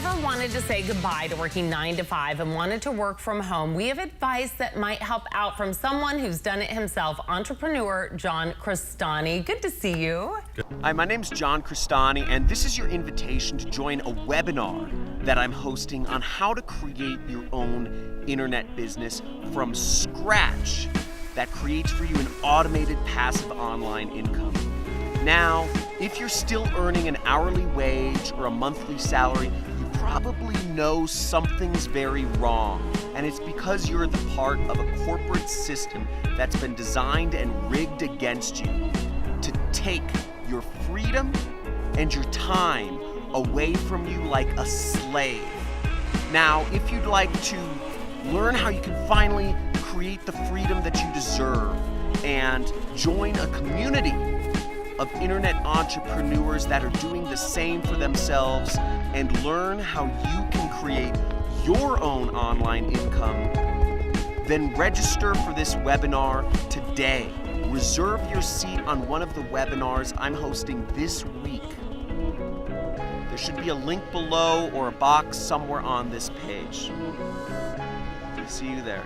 ever wanted to say goodbye to working 9 to 5 and wanted to work from home, we have advice that might help out from someone who's done it himself, entrepreneur John Crestani. Good to see you. Hi, my name's John Crestani, and this is your invitation to join a webinar that I'm hosting on how to create your own internet business from scratch that creates for you an automated passive online income. Now, if you're still earning an hourly wage or a monthly salary, you probably know something's very wrong. And it's because you're the part of a corporate system that's been designed and rigged against you to take your freedom and your time away from you like a slave. Now, if you'd like to learn how you can finally create the freedom that you deserve and join a community of internet entrepreneurs that are doing the same for themselves and learn how you can create your own online income, then register for this webinar today. Reserve your seat on one of the webinars I'm hosting this week. There should be a link below or a box somewhere on this page. See you there.